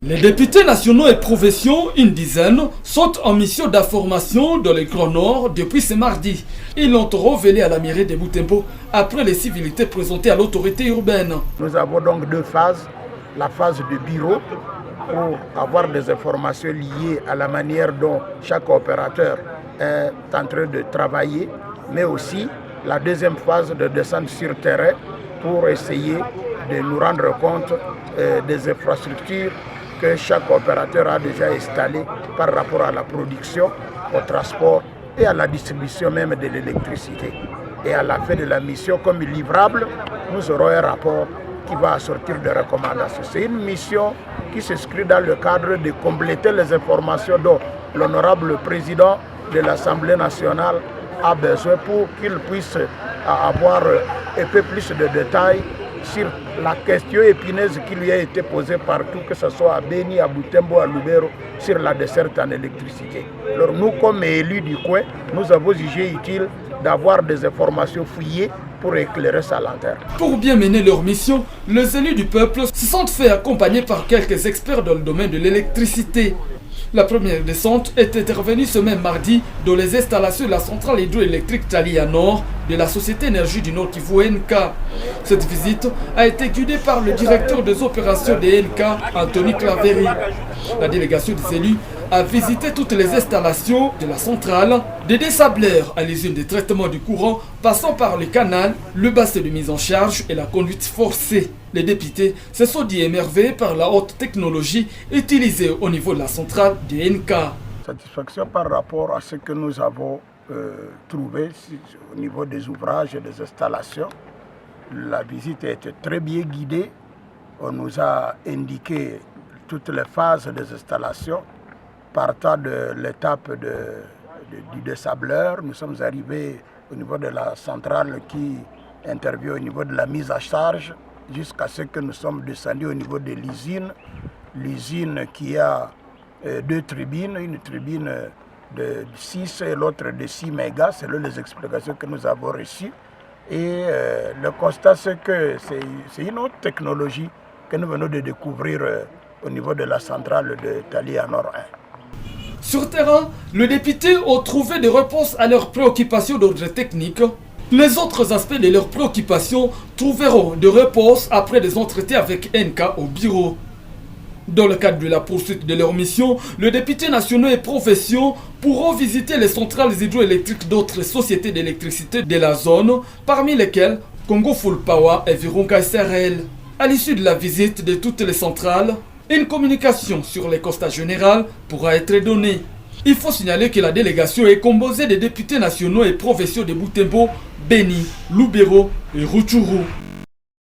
Les députés nationaux et provinciaux, une dizaine, sont en mission d'information dans le Grand Nord depuis ce mardi. Ils l'ont révélé à la mairie de Butembo après les civilités présentées à l'autorité urbaine. Nous avons donc deux phases. La phase de bureau pour avoir des informations liées à la manière dont chaque opérateur est en train de travailler, mais aussi la deuxième phase de descente sur terrain pour essayer de nous rendre compte des infrastructures que chaque opérateur a déjà installées par rapport à la production, au transport et à la distribution même de l'électricité. Et à la fin de la mission, comme livrable, nous aurons un rapport qui va assortir de recommandations. C'est une mission qui s'inscrit dans le cadre de compléter les informations dont l'honorable président de l'Assemblée nationale a besoin pour qu'il puisse avoir un peu plus de détails sur la question épineuse qui lui a été posée partout, que ce soit à Beni, à Butembo, à Lubero, sur la desserte en électricité. Alors nous, comme élus du coin, nous avons jugé utile d'avoir des informations fouillées pour éclairer sa lanterne. Pour bien mener leur mission, les élus du peuple se sont fait accompagner par quelques experts dans le domaine de l'électricité. La première descente est intervenue ce même mardi dans les installations de la centrale hydroélectrique Talia Nord de la Société Énergie du Nord Kivu NK. Cette visite a été guidée par le directeur des opérations de NK, Anthony Claveri. La délégation des élus a visité toutes les installations de la centrale, des désableurs à l'usine de traitement du courant, passant par le canal, le bassin de mise en charge et la conduite forcée. Les députés se sont dit émerveillés par la haute technologie utilisée au niveau de la centrale de NK. Satisfaction par rapport à ce que nous avons trouvé au niveau des ouvrages et des installations. La visite a été très bien guidée. On nous a indiqué toutes les phases des installations. Partant de l'étape du désableur, nous sommes arrivés au niveau de la centrale qui intervient au niveau de la mise à charge, jusqu'à ce que nous sommes descendus au niveau de l'usine. L'usine qui a deux turbines, une turbine de 6 et l'autre de 6 mégas, selon les explications que nous avons reçues. Et le constat, c'est que c'est une autre technologie que nous venons de découvrir au niveau de la centrale de Talia Nord 1. Sur terrain, les députés ont trouvé des réponses à leurs préoccupations d'ordre technique. Les autres aspects de leurs préoccupations trouveront des réponses après des entretiens avec NK au bureau. Dans le cadre de la poursuite de leur mission, les députés nationaux et professions pourront visiter les centrales hydroélectriques d'autres sociétés d'électricité de la zone, parmi lesquelles Congo Full Power et Virunga SRL. À l'issue de la visite de toutes les centrales, une communication sur les constats généraux pourra être donnée. Il faut signaler que la délégation est composée des députés nationaux et provinciaux de Butembo, Beni, Lubero et Rutshuru.